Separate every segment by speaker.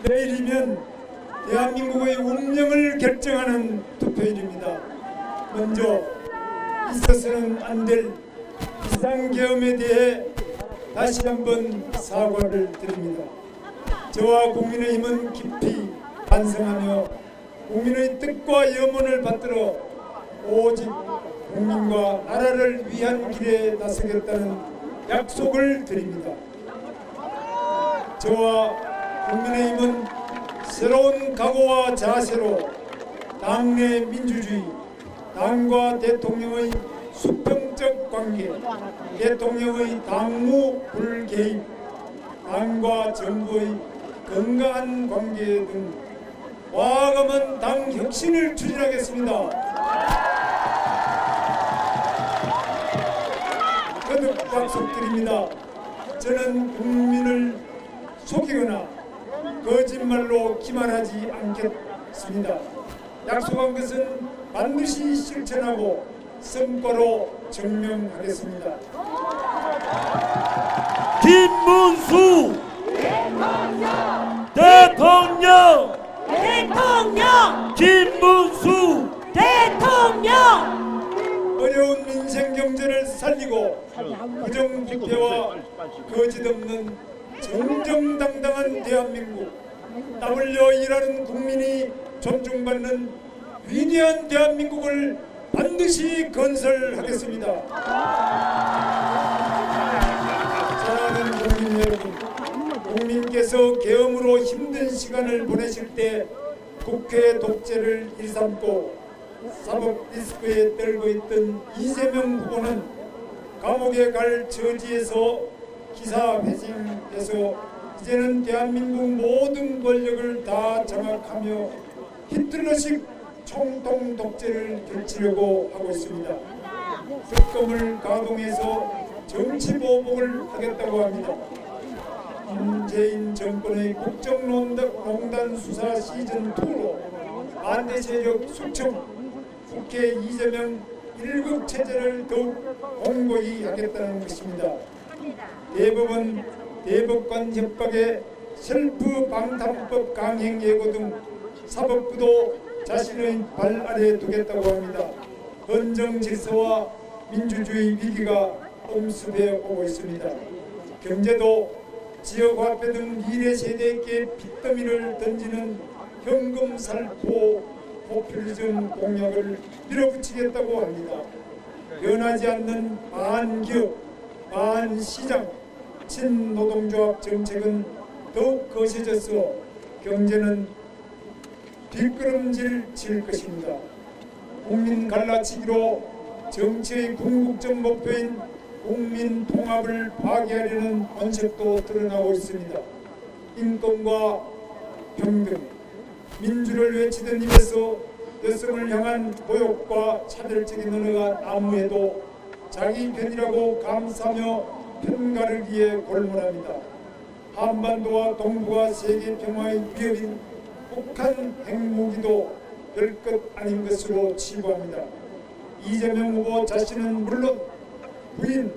Speaker 1: 내일이면 대한민국의 운명을 결정하는 투표일입니다. 먼저 있어서는 안 될 비상계엄에 대해 다시 한번 사과를 드립니다. 저와 국민의힘은 깊이 반성하며 국민의 뜻과 염원을 받들어 오직 국민과 나라를 위한 길에 나서겠다는 약속을 드립니다. 저와 국민의힘은 새로운 각오와 자세로 당내 민주주의, 당과 대통령의 수평적 관계, 대통령의 당무 불개입, 당과 정부의 건강한 관계 등 과감한 당 혁신을 추진하겠습니다. 거듭 약속드립니다. 저는 국민을 속이거나 거짓말로 기만하지 않겠습니다. 약속한 것은 반드시 실천하고 성과로 증명하겠습니다.
Speaker 2: 김문수 대통령 김문수
Speaker 3: 대통령
Speaker 1: 어려운 민생 경제를 살리고 부정부패와 거짓 없는 정정당당한 대한민국, 땀 흘려 일하는 국민이 존중받는 위대한 대한민국을 반드시 건설하겠습니다. 사랑하는 국민 여러분, 국민께서 계엄으로 힘든 시간을 보내실 때 국회 독재를 일삼고 사법 리스크에 떨고 있던 이재명 후보는 감옥에 갈 처지에서 기사 회생해서 이제는 대한민국 모든 권력을 다 장악하며 히틀러식 총통 독재를 펼치려고 하고 있습니다. 특검을 가동해서 정치 보복을 하겠다고 합니다. 문재인 정권의 국정농단 수사 시즌2로 반대 세력 숙청, 국회 이재명 1급 체제를 더욱 공고히 하겠다는 것입니다. 대법원, 대법관 협박에 셀프 방탄법 강행 예고 등 사법부도 자신의 발 아래 두겠다고 합니다. 헌정 질서와 민주주의 위기가 엄습해 오고 있습니다. 경제도 지역화폐 등 미래 세대에게 빚더미를 던지는 현금 살포 포퓰리즘 공약을 밀어붙이겠다고 합니다. 변하지 않는 반기업, 반시장, 친노동조합 정책은 더욱 거세져서 경제는 뒷걸음질 칠 것입니다. 국민 갈라치기로 정치의 궁극적 목표인 국민 통합을 파괴하려는 원색도 드러나고 있습니다. 인권과 평등, 민주를 외치던 입에서 여성을 향한 모욕과 차별적인 언어가 난무해도 자기 편이라고 감싸며 편가르기에 골몰합니다. 한반도와 동북아 세계 평화의 위협인 북한 핵무기도 별것 아닌 것으로 치부합니다. 이재명 후보 자신은 물론 부인,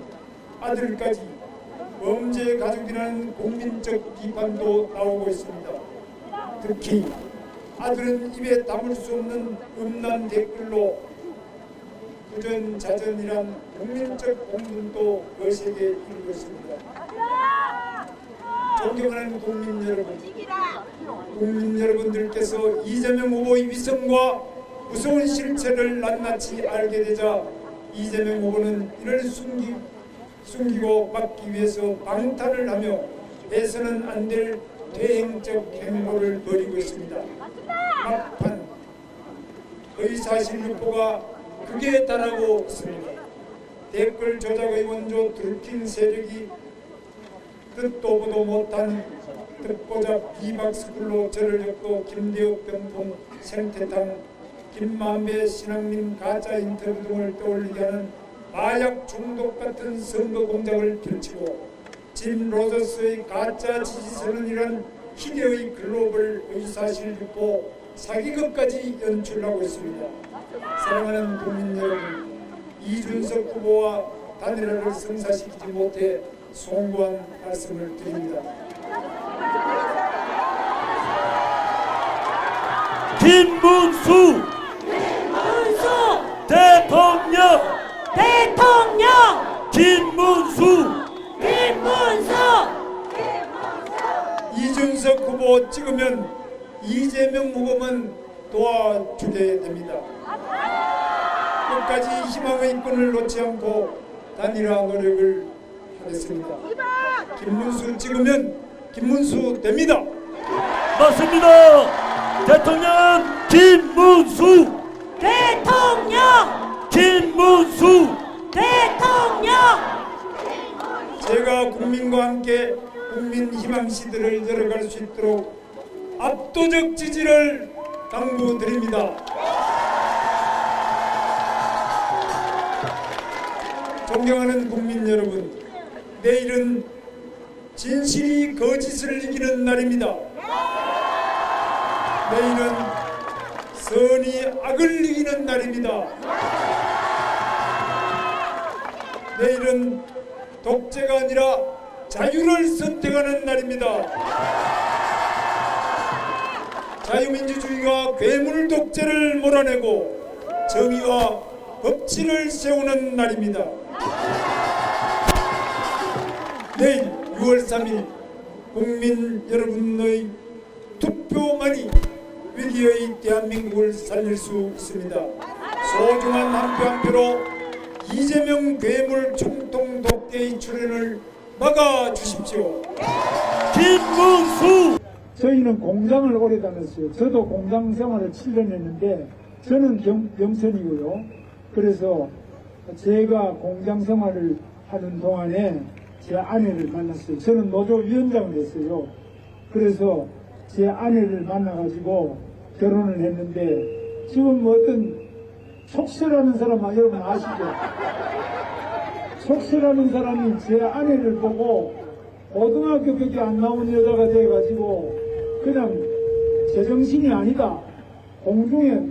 Speaker 1: 아들까지 범죄 가족이라는 국민적 비판도 나오고 있습니다. 특히 아들은 입에 담을 수 없는 음란 댓글로 부전자전이란 국민적 공분도 거세게 일고 있습니다. 존경하는 국민 여러분, 국민 여러분들께서 이재명 후보의 위선과 무서운 실체를 낱낱이 알게 되자 이재명 후보는 이를 숨기고 막기 위해서 방탄을 하며 해서는 안 될 대행적 행보를 벌이고 있습니다. 막판 의사실 유포가 극에 달하고 있습니다. 댓글 조작의 원조 드루킹 세력이 듣도 보도 못한 듣보잡 비박스쿨로 저를 엮고 김대엽 병풍 생태탕 김만배 신앙님 가짜 인터뷰 등을 떠올리게 하는 마약 중독 같은 선거 공작을 펼치고 짐 로저스의 가짜 지지선언이란 희대의 글로벌 의사실 유포 사기극까지 연출하고 있습니다. 사랑하는 국민 여러분, 이준석 후보와 단일화를 성사시키지 못해 송구한 말씀을 드립니다.
Speaker 2: 김문수
Speaker 3: 문수
Speaker 2: 대통령
Speaker 3: 대통령
Speaker 2: 김문수
Speaker 3: 김문수
Speaker 1: 이준석 후보 찍으면 이재명 후보만 도와주게 됩니다. 끝까지 희망의 끈을 놓지 않고 단일화 노력을 하겠습니다. 김문수 찍으면 김문수 됩니다.
Speaker 2: 맞습니다. 대통령 김문수
Speaker 3: 대통령
Speaker 2: 김문수
Speaker 3: 대통령
Speaker 1: 제가 국민과 함께 국민 희망 시대를 열어갈 수 있도록 압도적 지지를 당부드립니다. 존경하는 국민 여러분, 내일은 진실이 거짓을 이기는 날입니다. 내일은 선이 악을 이기는 날입니다. 내일은 독재가 아니라 자유를 선택하는 날입니다. 자유민주주의가 괴물 독재를 몰아내고 정의와 법치를 세우는 날입니다. 내일 6월 3일 국민 여러분의 투표만이 위기의 대한민국을 살릴 수 있습니다. 소중한 한 표 한 표로 이재명 괴물 총통 독재의 출현을 막아주십시오.
Speaker 2: 김문수
Speaker 4: 저희는 공장을 오래 다녔어요. 저도 공장 생활을 7년 했는데 저는 경선이고요. 그래서 제가 공장 생활을 하는 동안에 제 아내를 만났어요. 저는 노조위원장을 했어요. 그래서 제 아내를 만나가지고 결혼을 했는데 지금 어떤 촉새라는 사람 여러분 아시죠? 촉새라는 사람이 제 아내를 보고 고등학교밖에 안 나온 여자가 돼가지고 그냥 제정신이 아니다. 공중에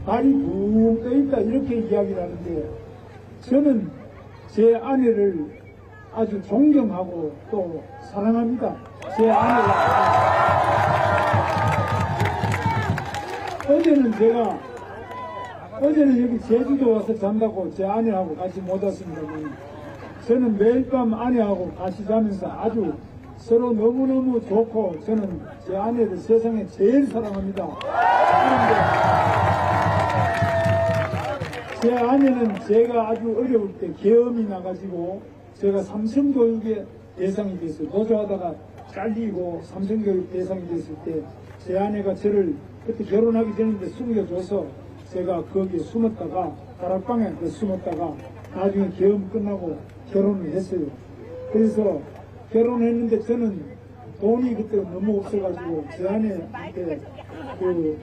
Speaker 4: 발이 붕 떠있다 이렇게 이야기를 하는데 저는 제 아내를 아주 존경하고 또 사랑합니다. 제 아내가 어제는 여기 제주도 와서 잔다고 제 아내하고 같이 못 왔습니다. 저는 매일 밤 아내하고 같이 자면서 아주 서로 너무너무 좋고 저는 제 아내를 세상에 제일 사랑합니다. 그런데 제 아내는 제가 아주 어려울 때 계엄이 나가지고 제가 삼성교육의 대상이 됐어요. 노조하다가 잘리고 삼성교육 대상이 됐을 때 제 아내가 저를 그때 결혼하기 전인데 숨겨줘서 제가 거기에 숨었다가 다락방에 숨었다가 나중에 계엄 끝나고 결혼을 했어요. 그래서 결혼했는데 저는 돈이 그때 너무 없어가지고 제 아내한테 그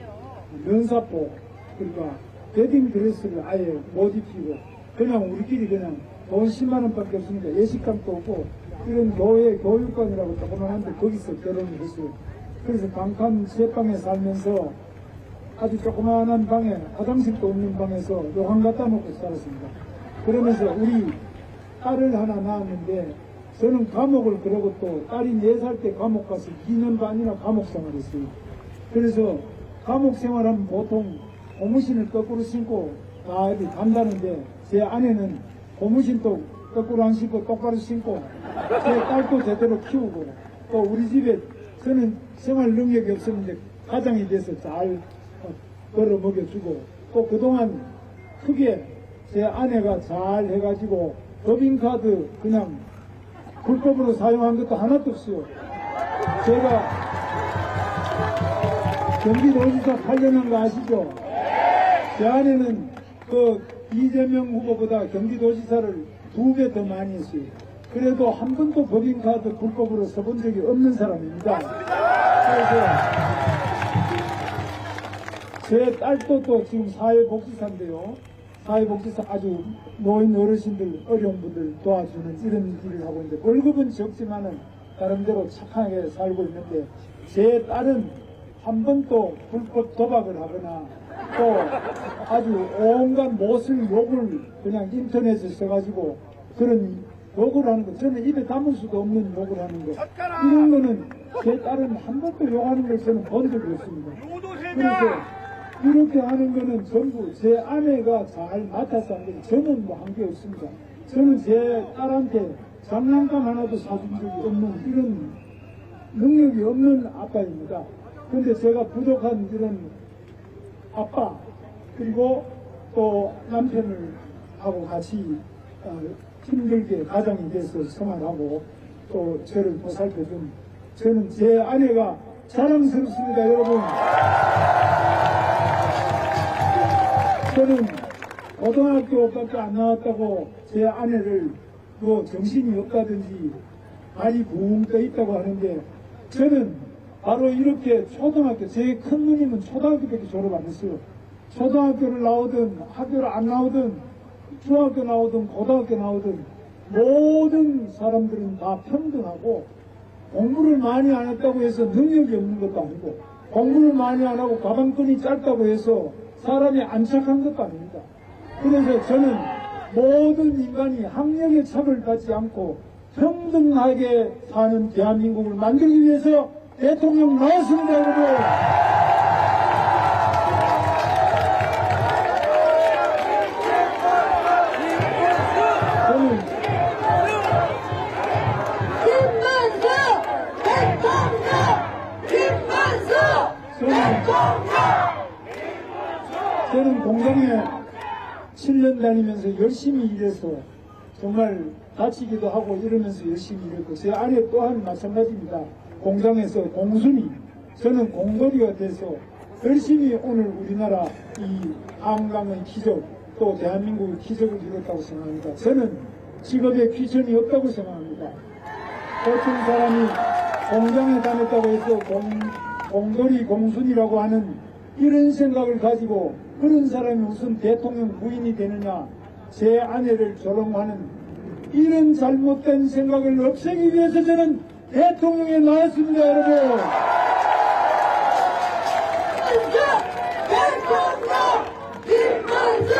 Speaker 4: 면사포 그러니까 웨딩 드레스를 아예 못 입히고 그냥 우리끼리 그냥 돈 10만 원밖에 없으니까 예식감도 없고 이런 교회 교육관이라고 조그만한데 거기서 결혼을 했어요. 그래서 방칸 세 방에 살면서 아주 조그만한 방에 화장실도 없는 방에서 요강 갖다 놓고 살았습니다. 그러면서 우리 딸을 하나 낳았는데 저는 감옥을 그러고 또 딸이 4살 때 감옥 가서 2년 반이나 감옥 생활했어요. 그래서 감옥 생활하면 보통 고무신을 거꾸로 신고 다 이렇게 간다는데 제 아내는 고무신도 거꾸로 안 신고 똑바로 신고 제 딸도 제대로 키우고 또 우리 집에 저는 생활 능력이 없었는데 가장이 돼서 잘 걸어 먹여주고 또 그동안 크게 제 아내가 잘 해가지고 법인카드 그냥 불법으로 사용한 것도 하나도 없어요. 제가 경기도지사 8년 한 거 아시죠? 제 아내는 그 이재명 후보보다 경기도지사를 2배 더 많이 했어요. 그래도 한 번도 법인카드 불법으로 써본 적이 없는 사람입니다. 그래서 제 딸도 또 지금 사회복지사인데요. 사회복지사 아주 노인 어르신들, 어려운 분들 도와주는 이런 일을 하고 있는데 월급은 적지만은 나름대로 착하게 살고 있는데 제 딸은 한 번도 불법 도박을 하거나 또 아주 온갖 못을 욕을 그냥 인터넷에 써가지고 그런 욕을 하는 거 저는 입에 담을 수도 없는 욕을 하는 거 이런 거는 제 딸은 한 번도 욕하는 걸 저는 본 적이 없습니다. 그래서 이렇게 하는 거는 전부 제 아내가 잘 맡아서 한 거예요. 저는 뭐 한 게 없습니다. 저는 제 딸한테 장난감 하나도 사준 적이 없는 이런 능력이 없는 아빠입니다. 그런데 제가 부족한 이런 아빠 그리고 또 남편을 하고 같이 힘들게 가장이 돼서 생활하고 또 저를 보살펴준 저는 제 아내가 자랑스럽습니다, 여러분. 저는 고등학교밖에 안 나왔다고 제 아내를 뭐 정신이 없다든지 발이 붕 떠 있다고 하는데 저는 바로 이렇게 초등학교, 제 큰 누님은 초등학교밖에 졸업 안 했어요. 초등학교를 나오든 학교를 안 나오든 중학교 나오든 고등학교 나오든 모든 사람들은 다 평등하고 공부를 많이 안 했다고 해서 능력이 없는 것도 아니고 공부를 많이 안 하고 가방끈이 짧다고 해서 사람이 안 착한 것도 아닙니다. 그래서 저는 모든 인간이 학력에 차별받지 않고 평등하게 사는 대한민국을 만들기 위해서 대통령 나왔습니다, 여러분. 저는
Speaker 3: 김문수 대통령!
Speaker 4: 저는 공장에 7년 다니면서 열심히 일해서 정말 다치기도 하고 이러면서 열심히 일했고 제 아내 또한 마찬가지입니다. 공장에서 공순이 저는 공돌이가 돼서 열심히 오늘 우리나라 이 한강의 기적 또 대한민국의 기적을 이뤘다고 생각합니다. 저는 직업에 귀천이 없다고 생각합니다. 어떤 사람이 공장에 다녔다고 해서 공돌이 공순이라고 하는 이런 생각을 가지고 그런 사람이 무슨 대통령 부인이 되느냐 제 아내를 조롱하는 이런 잘못된 생각을 없애기 위해서 저는 대통령에 나왔습니다, 여러분.
Speaker 3: 김문수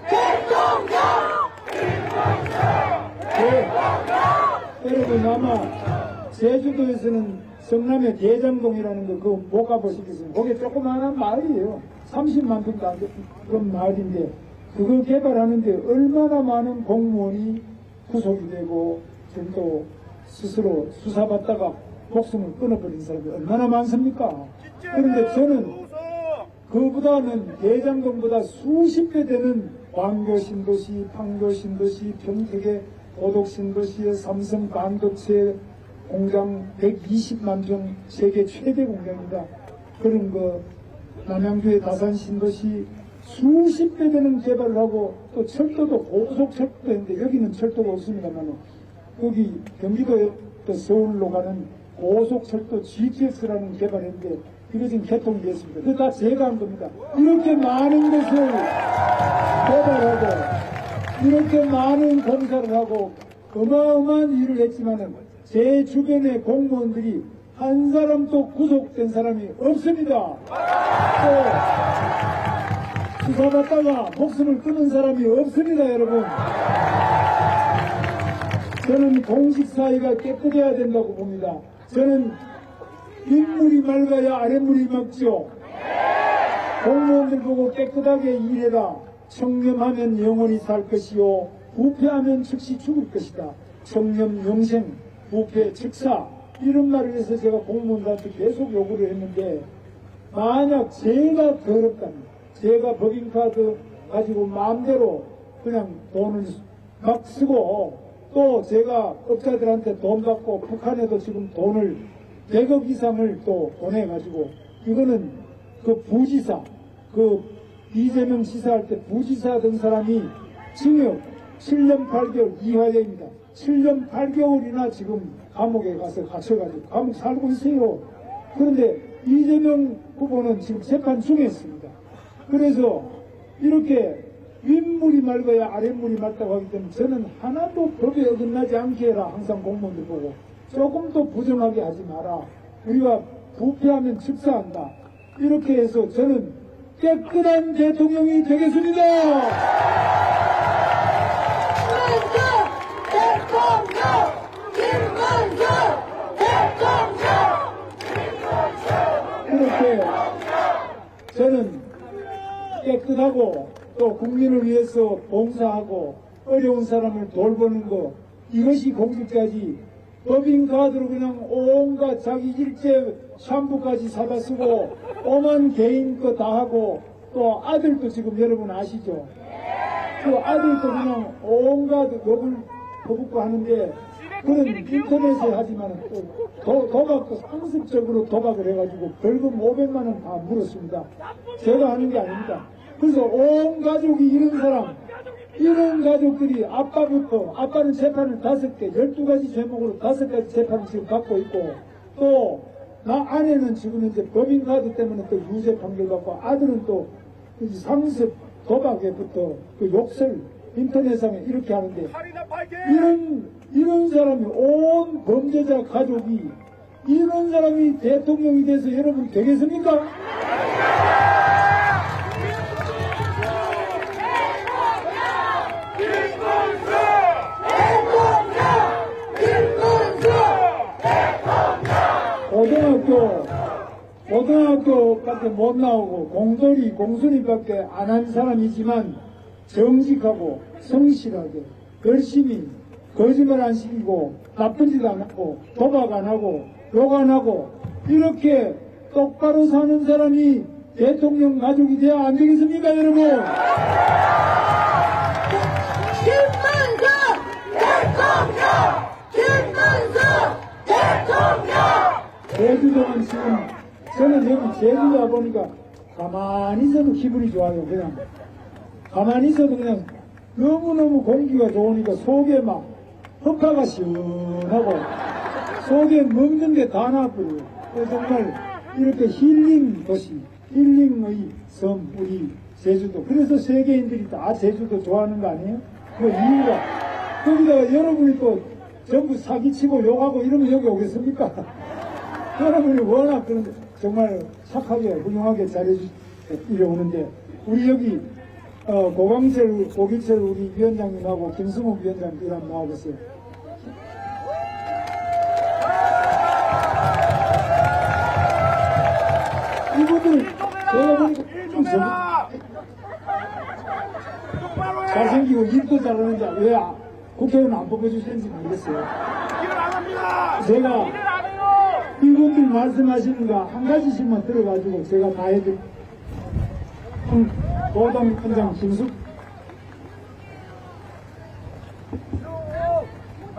Speaker 3: 대통령!
Speaker 4: 여러분 아마 제주도에서는 성남의 대장동이라는 거 그거 못 가보시겠어요. 거기 조그마한 마을이에요. 30만 평도 안 되는 그런 마을인데 그걸 개발하는데 얼마나 많은 공무원이 구속이 되고 또 스스로 수사받다가 목숨을 끊어버린 사람이 얼마나 많습니까? 그런데 저는 그보다는 대장동보다 수십 배 되는 광교신도시, 판교신도시, 평택의 고덕신도시의 삼성 반도체 공장 120만 평 세계 최대 공장입니다. 그런 남양주의 다산신도시 수십 배 되는 개발을 하고 또 철도도 고속철도도 했는데 여기는 철도가 없습니다만 여기 경기도에서 서울로 가는 고속철도 GTX라는 개발했는데 이거 지금 개통이 됐습니다. 그거 다 제가 한 겁니다. 이렇게 많은 것을 개발하고 이렇게 많은 공사를 하고 어마어마한 일을 했지만은 제 주변의 공무원들이 한 사람도 구속된 사람이 없습니다. 또 수사받다가 목숨을 끊은 사람이 없습니다, 여러분. 저는 공직사회가 깨끗해야 된다고 봅니다. 저는 윗물이 맑아야 아랫물이 맑죠. 공무원들 보고 깨끗하게 일해라. 청렴하면 영원히 살 것이요 부패하면 즉시 죽을 것이다. 청렴 영생 부패 즉사 이런 말을 해서 제가 공무원들한테 계속 요구를 했는데 만약 제가 더럽다면 제가 법인카드 가지고 마음대로 그냥 돈을 막 쓰고 또 제가 업자들한테 돈 받고 북한에도 지금 돈을 100억 이상을 또 보내가지고 이거는 그 부지사 이재명 지사할 때 부지사 된 사람이 징역 7년 8개월 이하입니다. 7년 8개월이나 지금 감옥에 가서 갇혀가지고 감옥 살고 있어요. 그런데 이재명 후보는 지금 재판 중에 있습니다. 그래서 이렇게 윗물이 맑아야 아랫물이 맑다고 하기 때문에 저는 하나도 법에 어긋나지 않게 해라. 항상 공무원들 보고 조금도 부정하게 하지 마라. 우리가 부패하면 즉사한다. 이렇게 해서 저는 깨끗한 대통령이 되겠습니다. 저는 깨끗하고 또 국민을 위해서 봉사하고 어려운 사람을 돌보는 거, 이것이 공직자지. 법인카드로 그냥 온갖 자기 일제 샴푸까지 사다 쓰고 오만 개인 거 다 하고, 또 아들도 지금 여러분 아시죠? 그 아들도 그냥 온갖 욕을 퍼붓고 하는데, 그런 인터넷에 하지만 또 도박도 상습적으로 도박을 해가지고 벌금 500만 원 다 물었습니다. 제가 하는 게 아닙니다. 그래서 온 가족이 이런 가족들이 아빠는 재판을 5개, 12가지 제목으로 5가지 재판을 지금 받고 있고, 또 나 아내는 지금 이제 법인카드 때문에 또 유죄 판결 받고, 아들은 또 상습 도박에부터 그 욕설 인터넷상에 이렇게 하는데, 이런 사람이, 온 범죄자 가족이 이런 사람이 대통령이 돼서 여러분 되겠습니까? 고등학교밖에 못 나오고 공소리밖에 안 한 사람이지만 정직하고 성실하게 열심히 거짓말 안 시키고 나쁜 짓 안 하고 도박 안 하고 욕 안 하고 이렇게 똑바로 사는 사람이 대통령 가족이 돼야 안 되겠습니까, 여러분?
Speaker 3: 김문수 대통령!
Speaker 4: 제주도는 지금, 저는 여기 제주도 와보니까 가만히 있어도 기분이 좋아요. 그냥 가만히 있어도 그냥 너무너무 공기가 좋으니까 속에 막 허파가 시원하고 속에 먹는 게 다 나쁘고요. 정말 이렇게 힐링 도시, 힐링의 섬, 우리 제주도. 그래서 세계인들이 다 제주도 좋아하는 거 아니에요? 그 이유가, 거기다가 여러분이 또 전부 사기치고 욕하고 이러면 여기 오겠습니까? 여러분이 워낙 그런 정말 착하게 훌륭하게 잘해주려 오는데, 우리 여기 고기철 우리 위원장님하고 김승욱 위원장님 한번 나와보세요. 이분들 제가 보니까 좀 잘생기고 일도 잘하는지 왜 국회의원 안 뽑아주시는지 모르겠어요. 제가 이분들 말씀하시는 거 한 가지씩만 들어가지고 제가 다 해드릴게요. 도당위원장 김숙.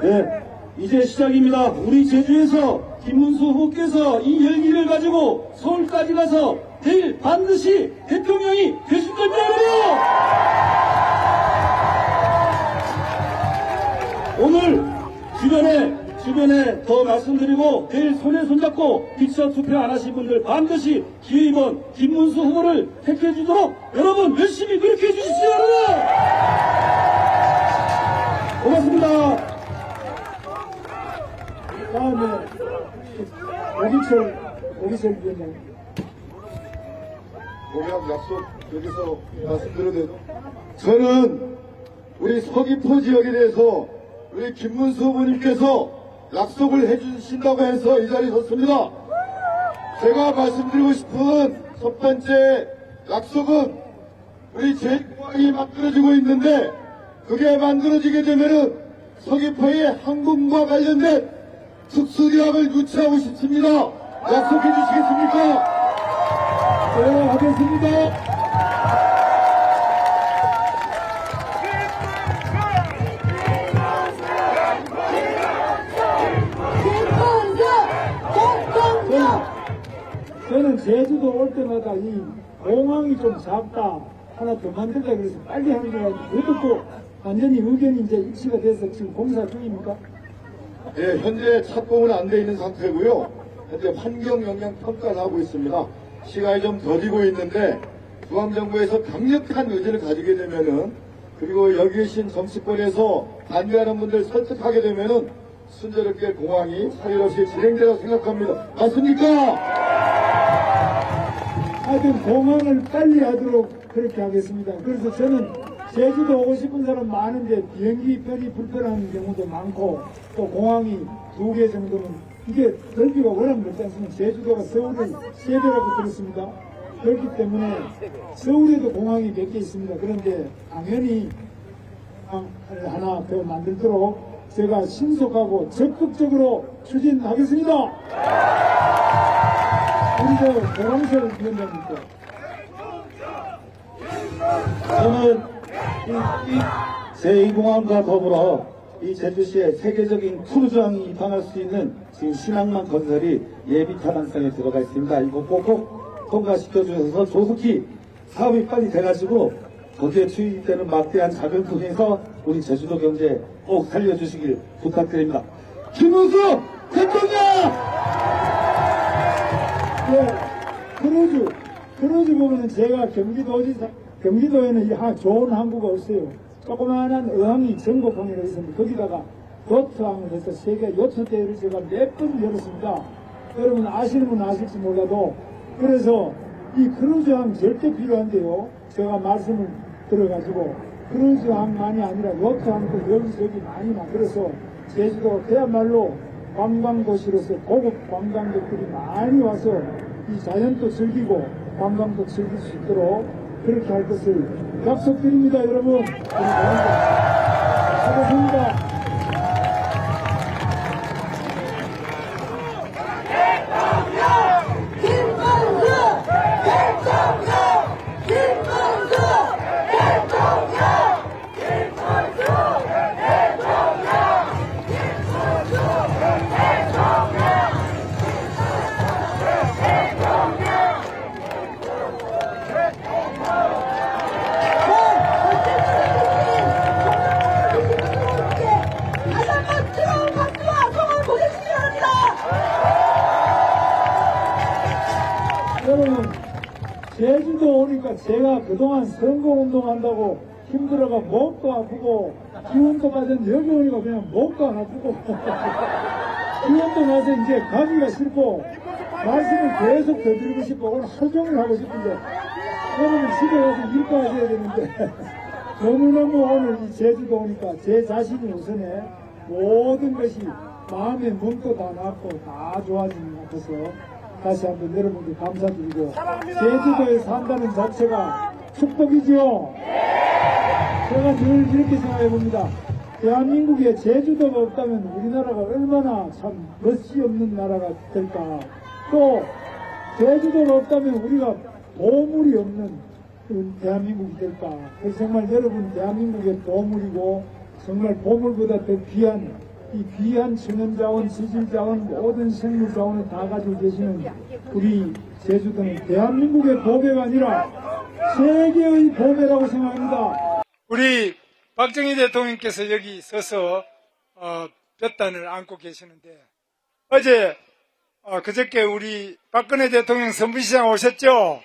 Speaker 2: 네, 이제 시작입니다. 우리 제주에서 김문수 후보께서 이 열기를 가지고 서울까지 가서 내일 반드시 대통령이 되실 겁니다, 여러분! 오늘 주변에 더 말씀드리고, 내일 손에 손잡고 빅서 투표 안 하신 분들 반드시 기회이번 김문수 후보를 택해 주도록 여러분 열심히 노력해 주십시오, 여러분! 고맙습니다.
Speaker 4: 다음에 오기철 위원장.
Speaker 5: 공약 약속 여기서 말씀드려도 돼도, 저는 우리 서귀포 지역에 대해서 우리 김문수 후보님께서 약속을 해주신다고 해서 이 자리에 섰습니다. 제가 말씀드리고 싶은 첫 번째 약속은 우리 제주공항이 만들어지고 있는데, 그게 만들어지게 되면은 서귀포의 항공과 관련된 특수대학을 유치하고 싶습니다. 약속해 주시겠습니까?
Speaker 4: 네, 하겠습니다. 저는 제주도 올 때마다 이 공항이 좀 작다, 하나 더 만들자 그래서 빨리 하는 줄 알았는데, 그것도 완전히 의견이 이제 일치가 돼서 지금 공사 중입니까?
Speaker 5: 예, 현재 착공은 안 돼 있는 상태고요. 현재 환경 영향 평가를 하고 있습니다. 시간이 좀 더디고 있는데, 중앙정부에서 강력한 의지를 가지게 되면은, 그리고 여기 계신 정치권에서 반대하는 분들 설득하게 되면은 순조롭게 공항이 사일 없이 진행되라고 생각합니다. 맞습니까?
Speaker 4: 하여튼 공항을 빨리 하도록 그렇게 하겠습니다. 그래서 저는 제주도 오고 싶은 사람 많은데 비행기 편이 불편한 경우도 많고, 또 공항이 2개 정도는 이게 넓이가 워낙 넓지 않습니까? 제주도가 서울을 3배라고 들었습니다. 그렇기 때문에 서울에도 공항이 몇 개 있습니다. 그런데 당연히 공항을 하나 더 만들도록 제가 신속하고 적극적으로 추진하겠습니다. 우리 저 고랑철 위원장님께
Speaker 2: 저는 이 제2공항과 더불어 이 제주시에 세계적인 크루즈항이 입항할 수 있는 지금 신항만 건설이 예비 타당성에 들어가 있습니다. 이거 꼭꼭 통과시켜 주셔서 조속히 사업이 빨리 돼가지고 거기에 투입되는 막대한 자금을 통해서 우리 제주도 경제 꼭 살려주시길 부탁드립니다. 김문수 대통령!
Speaker 4: 네, 크루즈 보면은 제가 경기도에는 좋은 항구가 없어요. 조그마한 어항이 전곡항이라 있었는데 거기다가 요트항을 해서 세계 요트 대회를 제가 몇 번 열었습니다. 여러분 아시는 분 아실지 몰라도 그래서 이 크루즈항 절대 필요한데요. 제가 말씀을 들어가지고 크루즈항만이 아니라 요트항도 여기저기 많이 만들어서 제주도가 그야말로 관광도시로서 고급 관광객들이 많이 와서 이 자연도 즐기고 관광도 즐길 수 있도록 그렇게 할 것을 약속드립니다, 여러분. 수고하셨습니다.
Speaker 3: 다시 한번 뜨거운 박수와 성을 보내주시기 바랍니다.
Speaker 4: 여러분, 제주도 오니까 제가 그동안 선거운동 한다고 힘들어가 목도 아프고 기운도 빠졌는데 여기 오니까 그냥 목도 안 아프고 기운도 나서 이제 가기가 싫고 말씀을 계속 더 드리고 싶고 오늘 하루 종일 하고 싶은데 여러분 집에 가서 일도 하셔야 되는데 너무너무 오늘 이 제주도 오니까 제 자신이 우선에 모든 것이 마음의 몸도 다 낫고 다 좋아지는 것 같아서 다시 한번 여러분께 감사드리고 제주도에 산다는 자체가 축복이죠. 제가 늘 이렇게 생각해 봅니다. 대한민국에 제주도가 없다면 우리나라가 얼마나 참 멋이 없는 나라가 될까. 또 제주도가 없다면 우리가 보물이 없는 그런 대한민국이 될까. 그래서 정말 여러분 대한민국의 보물이고 정말 보물보다 더 귀한 이 귀한 천연자원, 지질자원, 모든 생물자원을 다 가지고 계시는 우리 제주도는 대한민국의 보배가 아니라 세계의 보배라고 생각합니다.
Speaker 1: 우리 박정희 대통령께서 여기 서서 볕단을 안고 계시는데 어제 그저께 우리 박근혜 대통령 선부시장 오셨죠?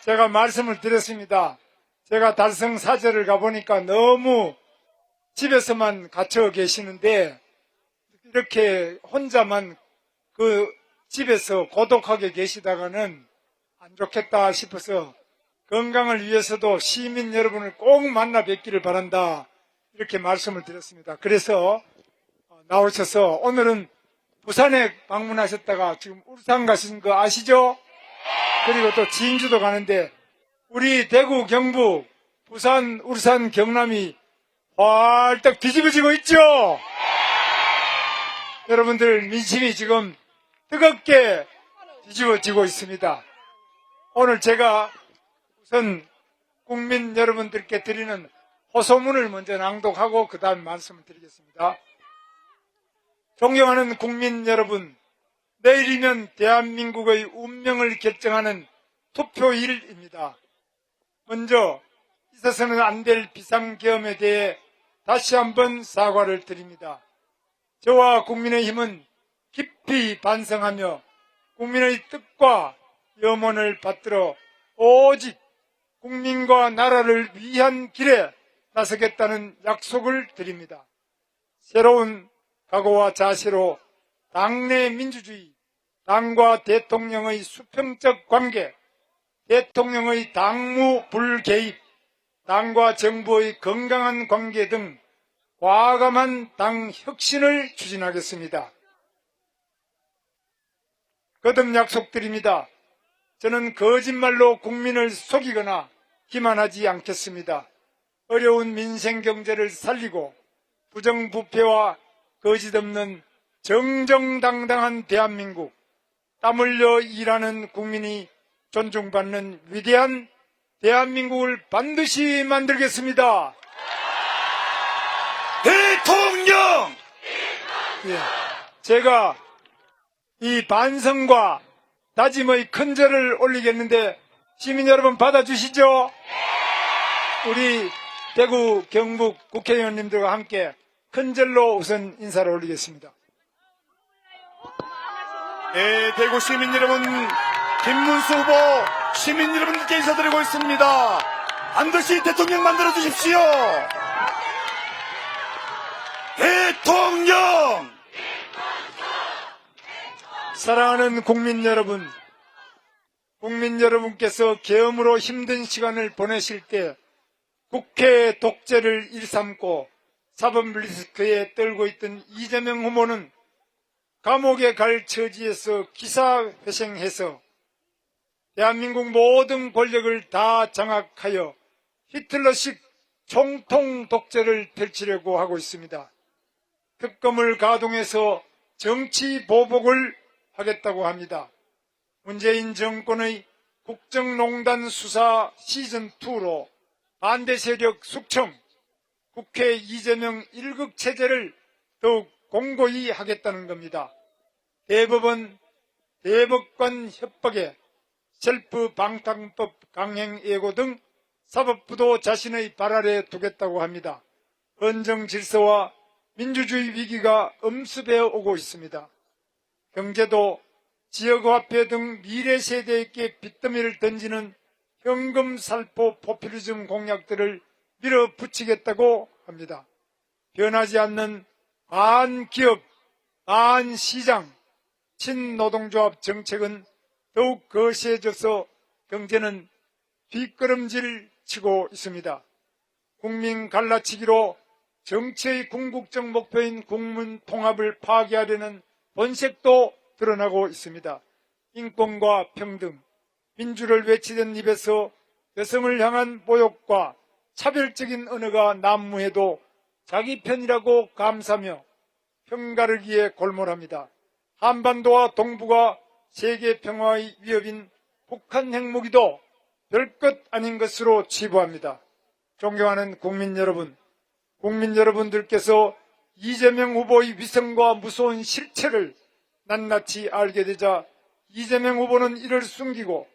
Speaker 1: 제가 말씀을 드렸습니다. 제가 달성 사절을 가보니까 너무 집에서만 갇혀 계시는데 이렇게 혼자만 그 집에서 고독하게 계시다가는 안 좋겠다 싶어서 건강을 위해서도 시민 여러분을 꼭 만나 뵙기를 바란다 이렇게 말씀을 드렸습니다. 그래서 나오셔서 오늘은 부산에 방문하셨다가 지금 울산 가신 거 아시죠? 그리고 또 진주도 가는데 우리 대구, 경북, 부산, 울산, 경남이 활짝 뒤집어지고 있죠? 여러분들 민심이 지금 뜨겁게 뒤집어지고 있습니다. 오늘 제가 우선 국민 여러분들께 드리는 호소문을 먼저 낭독하고 그 다음 말씀을 드리겠습니다. 존경하는 국민 여러분, 내일이면 대한민국의 운명을 결정하는 투표일입니다. 먼저 있어서는 안 될 비상계엄에 대해 다시 한번 사과를 드립니다. 저와 국민의힘은 깊이 반성하며 국민의 뜻과 염원을 받들어 오직 국민과 나라를 위한 길에 나서겠다는 약속을 드립니다. 새로운 각오와 자세로 당내 민주주의, 당과 대통령의 수평적 관계, 대통령의 당무 불개입, 당과 정부의 건강한 관계 등 과감한 당 혁신을 추진하겠습니다. 거듭 약속드립니다. 저는 거짓말로 국민을 속이거나 기만하지 않겠습니다. 어려운 민생 경제를 살리고 부정부패와 거짓 없는 정정당당한 대한민국, 땀 흘려 일하는 국민이 존중받는 위대한 대한민국을 반드시 만들겠습니다.
Speaker 2: 대통령!
Speaker 1: 예, 제가 이 반성과 다짐의 큰 절을 올리겠는데 시민 여러분 받아주시죠? 우리 대구 경북 국회의원님들과 함께 큰 절로 우선 인사를 올리겠습니다.
Speaker 2: 네, 대구 시민 여러분, 김문수 후보 시민 여러분들께 인사드리고 있습니다. 반드시 대통령 만들어 주십시오. 대통령!
Speaker 1: 사랑하는 국민 여러분께서 계엄으로 힘든 시간을 보내실 때 국회 독재를 일삼고 사법 리스크에 떨고 있던 이재명 후보는 감옥에 갈 처지에서 기사회생해서 대한민국 모든 권력을 다 장악하여 히틀러식 총통 독재를 펼치려고 하고 있습니다. 특검을 가동해서 정치 보복을 하겠다고 합니다. 문재인 정권의 국정농단 수사 시즌2로 반대 세력 숙청, 국회 이재명 1급 체제를 더욱 공고히 하겠다는 겁니다. 대법원, 대법관 협박에 셀프 방탄법 강행 예고 등 사법부도 자신의 발 아래 두겠다고 합니다. 헌정 질서와 민주주의 위기가 엄습해 오고 있습니다. 경제도 지역화폐 등 미래 세대에게 빚더미를 던지는 현금 살포 포퓰리즘 공약들을 밀어붙이겠다고 합니다. 변하지 않는 반기업, 반시장, 친노동조합 정책은 더욱 거세져서 경제는 뒷걸음질 치고 있습니다. 국민 갈라치기로 정치의 궁극적 목표인 국민 통합을 파괴하려는 본색도 드러나고 있습니다. 인권과 평등, 민주를 외치던 입에서 여성을 향한 모욕과 차별적인 언어가 난무해도 자기 편이라고 감사하며 편가르기에 골몰합니다. 한반도와 동북아 세계 평화의 위협인 북한 핵무기도 별것 아닌 것으로 치부합니다. 존경하는 국민 여러분들께서 이재명 후보의 위선과 무서운 실체를 낱낱이 알게 되자 이재명 후보는 이를 숨기고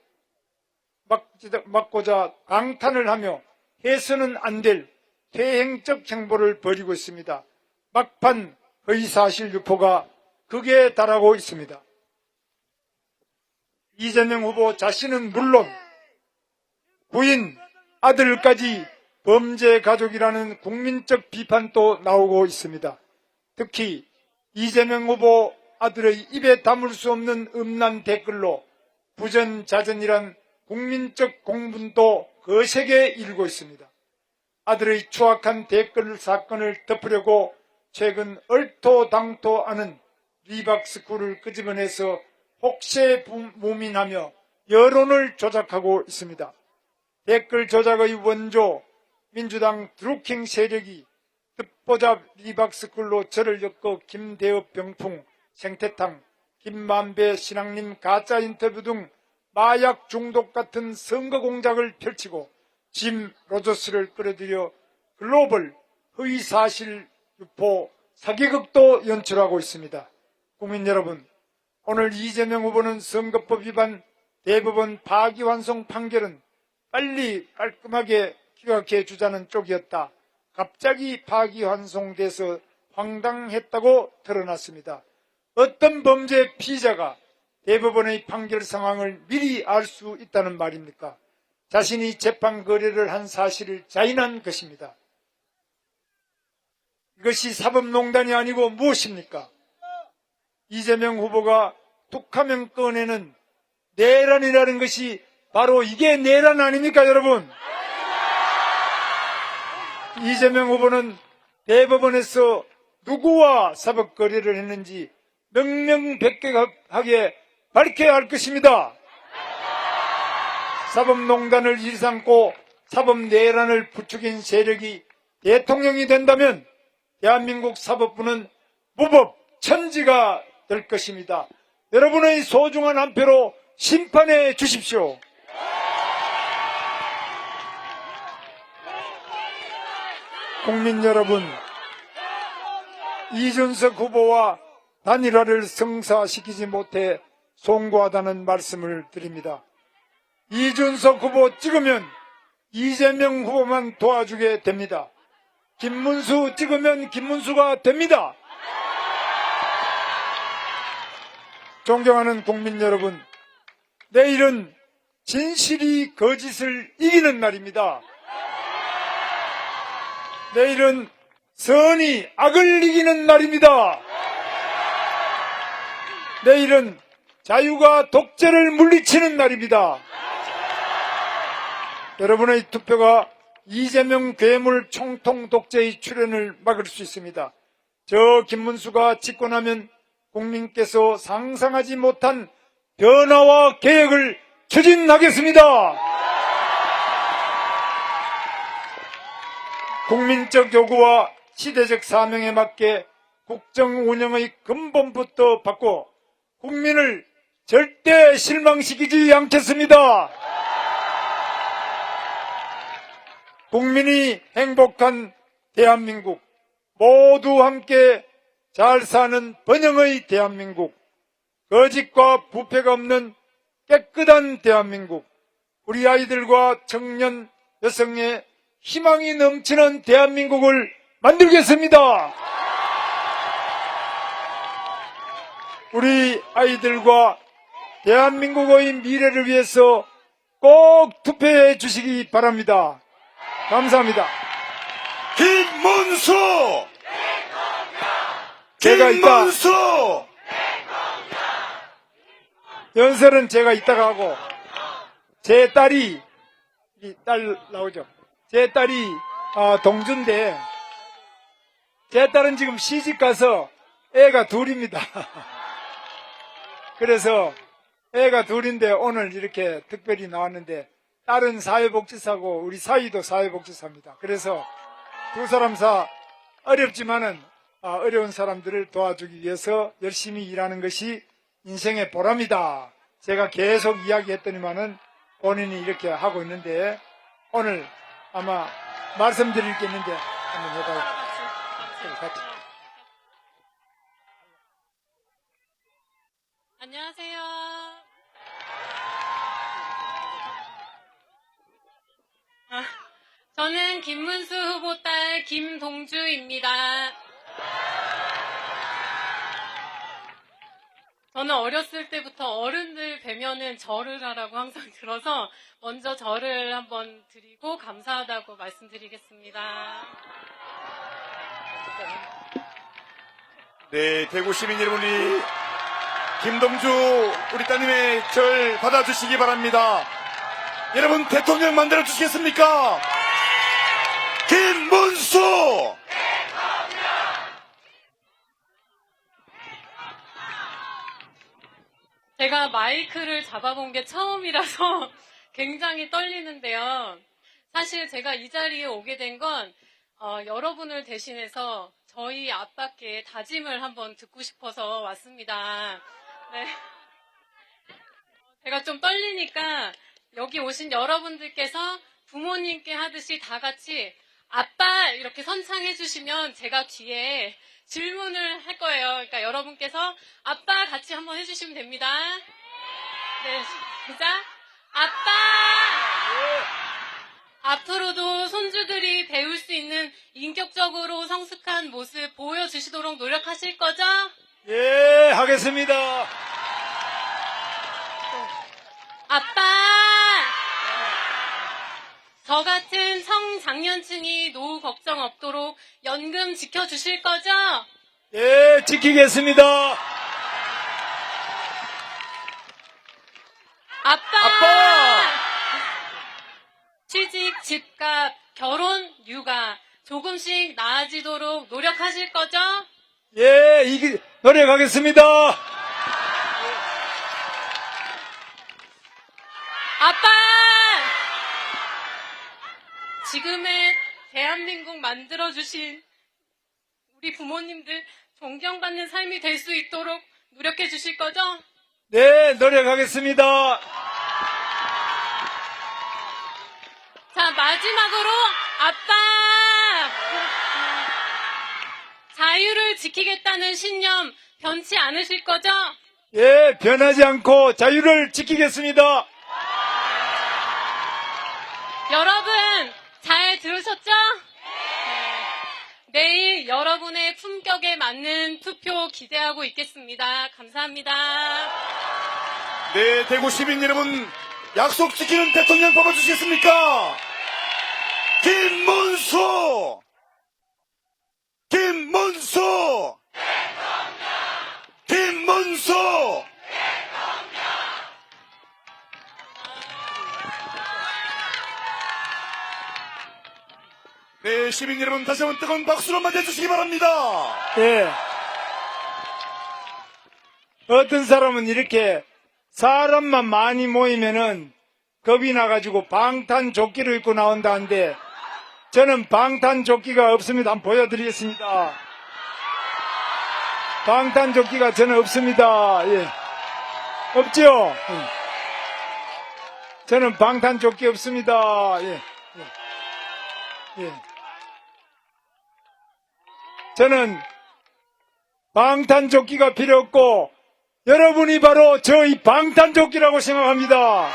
Speaker 1: 막고자 강탄을 하며 해서는 안 될 퇴행적 행보를 벌이고 있습니다. 막판 허위사실 유포가 극에 달하고 있습니다. 이재명 후보 자신은 물론 부인, 아들까지 범죄 가족이라는 국민적 비판도 나오고 있습니다. 특히 이재명 후보 아들의 입에 담을 수 없는 음란 댓글로 부전자전이란 국민적 공분도 거세게 일고 있습니다. 아들의 추악한 댓글 사건을 덮으려고 최근 얼토당토하는 리박스쿨을 끄집어내서 혹세무민하며 여론을 조작하고 있습니다. 댓글 조작의 원조 민주당 드루킹 세력이 듣보잡 리박스쿨로 저를 엮어 김대엽 병풍, 생태탕, 김만배 신앙님 가짜 인터뷰 등 마약 중독 같은 선거 공작을 펼치고 짐 로저스를 끌어들여 글로벌 허위사실 유포 사기극도 연출하고 있습니다. 국민 여러분, 오늘 이재명 후보는 선거법 위반 대법원 파기환송 판결은 빨리 깔끔하게 기각해 주자는 쪽이었다. 갑자기 파기환송돼서 황당했다고 드러났습니다. 어떤 범죄 피의자가 대법원의 판결 상황을 미리 알 수 있다는 말입니까? 자신이 재판 거래를 한 사실을 자인한 것입니다. 이것이 사법농단이 아니고 무엇입니까? 이재명 후보가 툭하면 꺼내는 내란이라는 것이 바로 이게 내란 아닙니까, 여러분? 이재명 후보는 대법원에서 누구와 사법 거래를 했는지 명명백백하게 밝혀야 할 것입니다. 사법농단을 일삼고 사법내란을 부추긴 세력이 대통령이 된다면 대한민국 사법부는 무법 천지가 될 것입니다. 여러분의 소중한 한 표로 심판해 주십시오. 국민 여러분, 이준석 후보와 단일화를 성사시키지 못해 송구하다는 말씀을 드립니다. 이준석 후보 찍으면 이재명 후보만 도와주게 됩니다. 김문수 찍으면 김문수가 됩니다. 존경하는 국민 여러분, 내일은 진실이 거짓을 이기는 날입니다. 내일은 선이 악을 이기는 날입니다. 내일은 자유가 독재를 물리치는 날입니다. 여러분의 투표가 이재명 괴물 총통 독재의 출현을 막을 수 있습니다. 저 김문수가 집권하면 국민께서 상상하지 못한 변화와 개혁을 추진하겠습니다. 국민적 요구와 시대적 사명에 맞게 국정 운영의 근본부터 바꿔 국민을 절대 실망시키지 않겠습니다. 국민이 행복한 대한민국, 모두 함께 잘 사는 번영의 대한민국, 거짓과 부패가 없는 깨끗한 대한민국, 우리 아이들과 청년, 여성의 희망이 넘치는 대한민국을 만들겠습니다. 우리 아이들과 대한민국의 미래를 위해서 꼭 투표해 주시기 바랍니다. 감사합니다.
Speaker 6: 김문수!
Speaker 1: 제가 이따
Speaker 6: 김문수!
Speaker 1: 연설은 제가 이따가 하고, 제 딸이, 이 딸 나오죠. 제 딸이 동주인데, 제 딸은 지금 시집 가서 애가 둘입니다. 그래서 애가 둘인데 오늘 이렇게 특별히 나왔는데, 딸은 사회복지사고 우리 사위도 사회복지사입니다. 그래서 두 사람 다 어렵지만은 어려운 사람들을 도와주기 위해서 열심히 일하는 것이 인생의 보람이다. 제가 계속 이야기했더니만은 본인이 이렇게 하고 있는데, 오늘 아마 말씀드릴 게 있는데 한번 해봐요. 같이.
Speaker 7: 안녕하세요. 저는 김문수 후보 딸 김동주입니다. 저는 어렸을 때부터 어른들 뵈면은 절을 하라고 항상 들어서 먼저 절을 한번 드리고 감사하다고 말씀드리겠습니다.
Speaker 6: 네, 대구 시민 여러분이 김동주 우리 따님의 절 받아주시기 바랍니다. 여러분 대통령 만들어 주시겠습니까? 김문수!
Speaker 7: 제가 마이크를 잡아본 게 처음이라서 굉장히 떨리는데요. 사실 제가 이 자리에 오게 된 건 여러분을 대신해서 저희 아빠께 다짐을 한번 듣고 싶어서 왔습니다. 네. 제가 좀 떨리니까 여기 오신 여러분들께서 부모님께 하듯이 다 같이 아빠 이렇게 선창해 주시면 제가 뒤에 질문을 할 거예요. 그러니까 여러분께서 아빠 같이 한번 해주시면 됩니다. 네, 시작. 아빠! 앞으로도 손주들이 배울 수 있는 인격적으로 성숙한 모습 보여주시도록 노력하실 거죠?
Speaker 1: 예, 하겠습니다.
Speaker 7: 아빠! 저 같은 청장년층이 노후 걱정 없도록 연금 지켜주실 거죠?
Speaker 1: 예, 지키겠습니다.
Speaker 7: 아빠! 취직, 집값, 결혼, 육아 조금씩 나아지도록 노력하실 거죠?
Speaker 1: 예, 노력하겠습니다.
Speaker 7: 아빠! 지금의 대한민국 만들어주신 우리 부모님들 존경받는 삶이 될 수 있도록 노력해 주실 거죠?
Speaker 1: 네, 노력하겠습니다.
Speaker 7: 자, 마지막으로 아빠! 자유를 지키겠다는 신념 변치 않으실 거죠?
Speaker 1: 예, 변하지 않고 자유를 지키겠습니다.
Speaker 7: 여러분, 잘 들으셨죠? 내일 여러분의 품격에 맞는 투표 기대하고 있겠습니다. 감사합니다.
Speaker 6: 네, 대구 시민 여러분, 약속 지키는 대통령 뽑아주시겠습니까? 김문수! 김문수! 김문수! 네, 시민 여러분, 다시 한번 뜨거운 박수로 맞아주시기 바랍니다.
Speaker 1: 예. 어떤 사람은 이렇게 사람만 많이 모이면은 겁이 나가지고 방탄조끼를 입고 나온다는데 저는 방탄조끼가 없습니다. 한번 보여드리겠습니다. 방탄조끼가 저는 없습니다. 예. 없죠? 예. 저는 방탄조끼 없습니다. 예. 예. 예. 저는 방탄조끼가 필요 없고 여러분이 바로 저희 방탄조끼라고 생각합니다.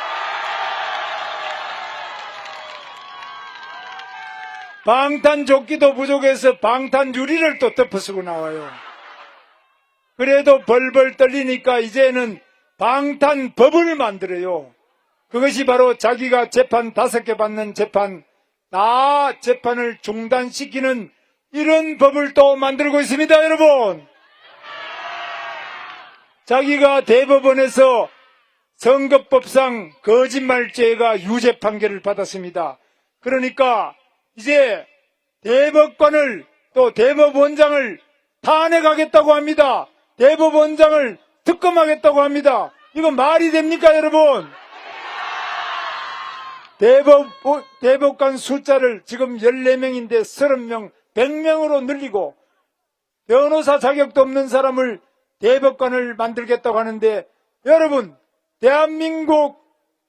Speaker 1: 방탄조끼도 부족해서 방탄유리를 또 덮어쓰고 나와요. 그래도 벌벌 떨리니까 이제는 방탄법을 만들어요. 그것이 바로 자기가 재판 5개 받는 재판, 다 재판을 중단시키는 이런 법을 또 만들고 있습니다, 여러분. 자기가 대법원에서 선거법상 거짓말죄가 유죄 판결을 받았습니다. 그러니까 이제 대법관을 또 대법원장을 탄핵하겠다고 합니다. 대법원장을 특검하겠다고 합니다. 이건 말이 됩니까, 여러분? 대법관 숫자를 지금 14명인데 30명, 100명으로 늘리고 변호사 자격도 없는 사람을 대법관을 만들겠다고 하는데 여러분, 대한민국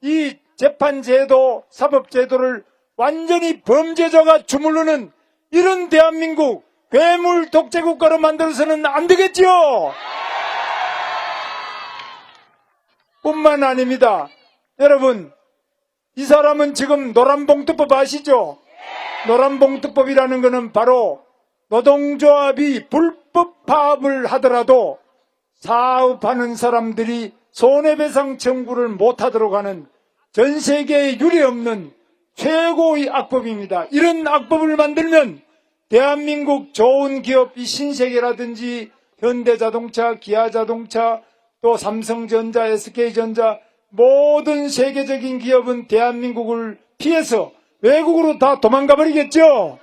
Speaker 1: 이 재판제도, 사법제도를 완전히 범죄자가 주물르는 이런 대한민국 괴물 독재국가로 만들어서는 안 되겠지요. 뿐만 아닙니다. 여러분, 이 사람은 지금 노란봉투법 아시죠? 노란봉투법이라는 것은 바로 노동조합이 불법 파업을 하더라도 사업하는 사람들이 손해배상 청구를 못하도록 하는 전 세계에 유례없는 최고의 악법입니다. 이런 악법을 만들면 대한민국 좋은 기업, 이 신세계라든지 현대자동차, 기아자동차, 또 삼성전자, SK전자 모든 세계적인 기업은 대한민국을 피해서 외국으로 다 도망가 버리겠죠?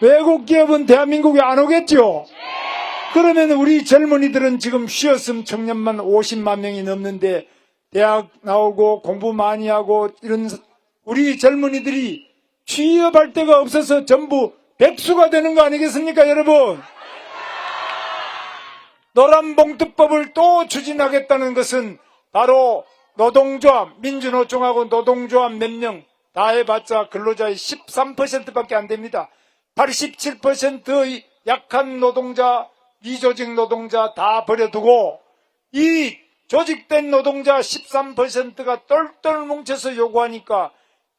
Speaker 1: 외국 기업은 대한민국에 안 오겠죠? 그러면 우리 젊은이들은 지금 쉬었음 청년만 50만 명이 넘는데 대학 나오고 공부 많이 하고 이런 우리 젊은이들이 취업할 데가 없어서 전부 백수가 되는 거 아니겠습니까, 여러분? 노란봉투법을 또 추진하겠다는 것은 바로 노동조합, 민주노총하고 노동조합 몇 명 다 해봤자 근로자의 13%밖에 안 됩니다. 87%의 약한 노동자, 미조직 노동자 다 버려두고 이 조직된 노동자 13%가 똘똘 뭉쳐서 요구하니까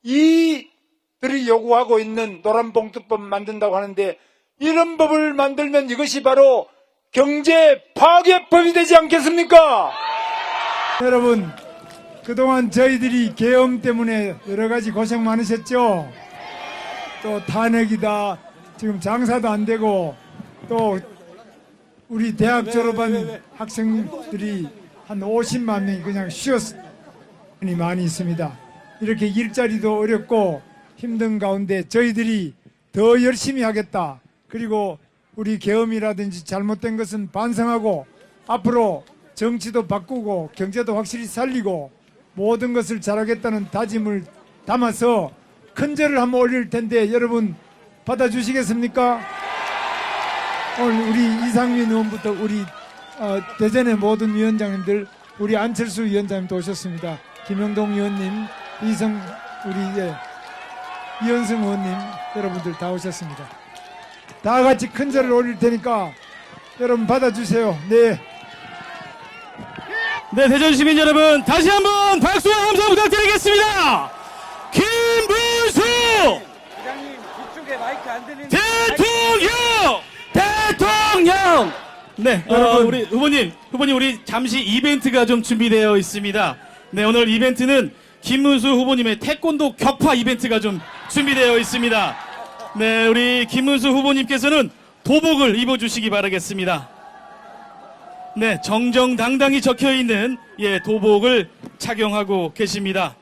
Speaker 1: 이들이 요구하고 있는 노란봉투법 만든다고 하는데 이런 법을 만들면 이것이 바로 경제 파괴법이 되지 않겠습니까? 여러분, 그동안 저희들이 계엄 때문에 여러 가지 고생 많으셨죠? 또 탄핵이다, 지금 장사도 안 되고, 또 우리 대학 졸업한 학생들이 한 50만 명이 그냥 쉬었으니 많이 있습니다. 이렇게 일자리도 어렵고 힘든 가운데 저희들이 더 열심히 하겠다. 그리고 우리 계엄이라든지 잘못된 것은 반성하고 앞으로 정치도 바꾸고 경제도 확실히 살리고 모든 것을 잘하겠다는 다짐을 담아서 큰절을 한번 올릴 텐데 여러분 받아주시겠습니까? 오늘 우리 이상민 의원부터 우리 대전의 모든 위원장님들, 우리 안철수 위원장님도 오셨습니다. 김영동 의원님, 이현승 의원님, 여러분들 다 오셨습니다. 다 같이 큰절을 올릴 테니까 여러분 받아주세요. 네.
Speaker 8: 네, 대전 시민 여러분, 다시 한번 박수와 함성 부탁드리겠습니다. 김문수 대통령! 네, 우리 후보님, 우리 잠시 이벤트가 좀 준비되어 있습니다. 네, 오늘 이벤트는 김문수 후보님의 태권도 격파 이벤트가 좀 준비되어 있습니다. 네, 우리 김문수 후보님께서는 도복을 입어주시기 바라겠습니다. 네, 정정당당히 적혀있는 도복을 착용하고 계십니다.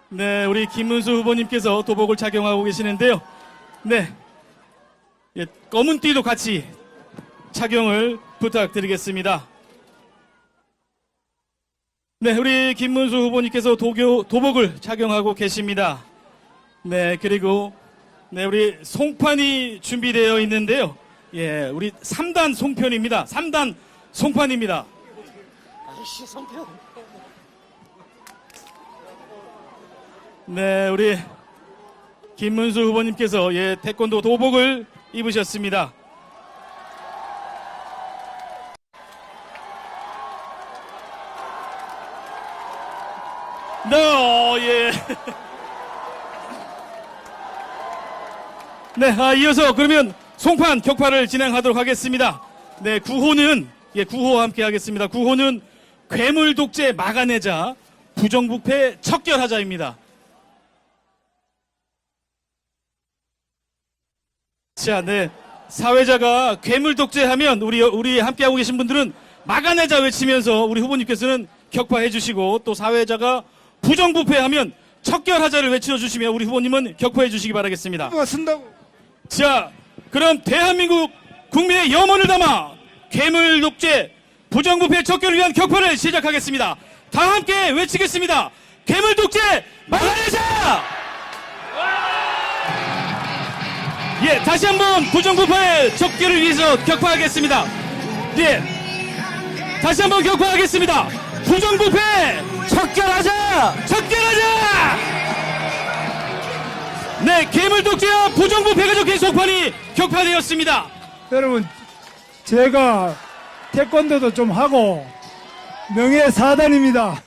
Speaker 8: 네, 우리 김문수 후보님께서 도복을 착용하고 계시는데요. 네, 검은 띠도 같이 착용을 부탁드리겠습니다. 네, 우리 김문수 후보님께서 도복을 착용하고 계십니다. 네, 그리고 우리 송판이 준비되어 있는데요. 우리 3단 송편입니다. 3단 송판입니다. 네, 우리 김문수 후보님께서 태권도 도복을 입으셨습니다. 네, 이어서 그러면 송판 격파를 진행하도록 하겠습니다. 네, 구호와 함께 하겠습니다. 구호는 괴물 독재 막아내자, 부정부패 척결하자입니다. 자, 네, 사회자가 괴물 독재하면 우리 함께하고 계신 분들은 막아내자 외치면서 우리 후보님께서는 격파해 주시고, 또 사회자가 부정부패하면 척결하자를 외쳐주시면 우리 후보님은 격파해 주시기 바라겠습니다. 자, 그럼 대한민국 국민의 염원을 담아 괴물 독재 부정부패 척결을 위한 격파를 시작하겠습니다. 다 함께 외치겠습니다. 괴물 독재 막아내자! 다시 한번 부정부패 척결을 위해서 격파하겠습니다. 다시 한번 격파하겠습니다. 부정부패 척결하자! 네, 괴물 독재와 부정부패가 적힌 송판이 격파되었습니다.
Speaker 1: 여러분, 제가 태권도도 좀 하고 명예사단입니다.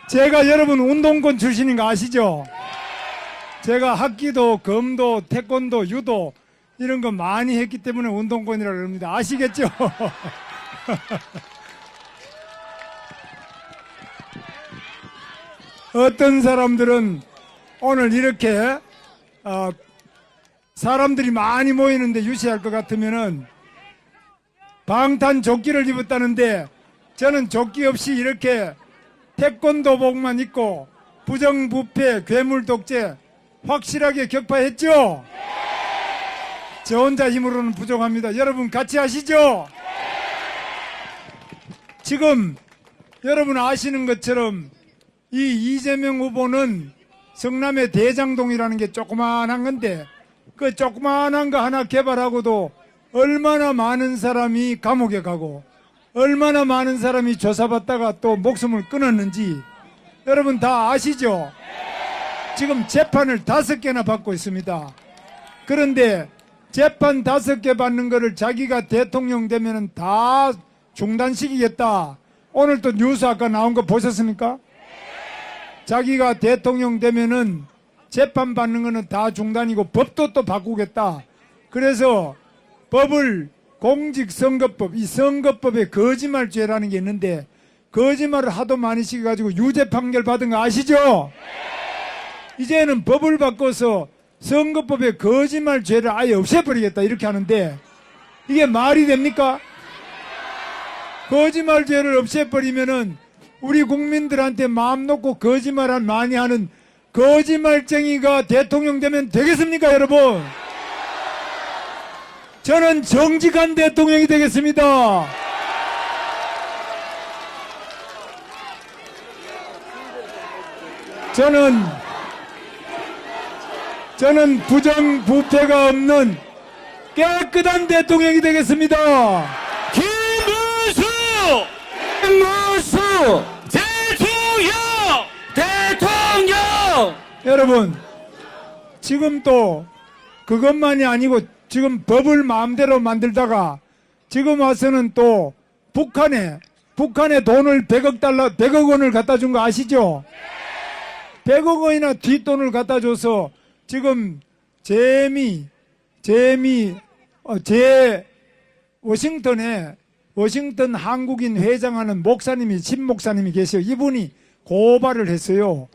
Speaker 1: 제가 여러분 운동권 출신인 거 아시죠? 제가 합기도, 검도, 태권도, 유도 이런 거 많이 했기 때문에 운동권이라고 합니다. 아시겠죠? 어떤 사람들은 오늘 이렇게 사람들이 많이 모이는데 유세할 것 같으면은 방탄조끼를 입었다는데, 저는 조끼 없이 이렇게 태권도복만 입고 부정부패, 괴물독재 확실하게 격파했죠? 저 혼자 힘으로는 부족합니다. 여러분 같이 하시죠? 지금 여러분 아시는 것처럼 이 이재명 후보는 성남의 대장동이라는 게 조그만한 건데, 그 조그만한 거 하나 개발하고도 얼마나 많은 사람이 감옥에 가고 얼마나 많은 사람이 조사받다가 또 목숨을 끊었는지 여러분 다 아시죠? 지금 재판을 5개나 받고 있습니다. 그런데 재판 5개 받는 거를 자기가 대통령 되면은 다 중단시키겠다. 오늘 또 뉴스 아까 나온 거 보셨습니까? 자기가 대통령 되면은 재판 받는 거는 다 중단이고 법도 또 바꾸겠다. 그래서 법을 공직선거법, 이 선거법에 거짓말죄라는 게 있는데 거짓말을 하도 많이 시켜가지고 유죄 판결 받은 거 아시죠? 이제는 법을 바꿔서 선거법에 거짓말죄를 아예 없애버리겠다 이렇게 하는데 이게 말이 됩니까? 거짓말죄를 없애버리면은 우리 국민들한테 마음 놓고 거짓말 많이 하는 거짓말쟁이가 대통령 되면 되겠습니까, 여러분? 저는 정직한 대통령이 되겠습니다.
Speaker 4: 저는 부정부패가 없는 깨끗한 대통령이 되겠습니다.
Speaker 8: 김문수 대통령
Speaker 4: 여러분, 지금 또 그것만이 아니고 지금 법을 마음대로 만들다가 지금 와서는 또 북한에 돈을 100억 원을 갖다 준 거 아시죠? 100억 원이나 뒷돈을 갖다 줘서 지금 워싱턴 한국인 회장하는 목사님이, 신목사님이 계세요. 이분이 고발을 했어요.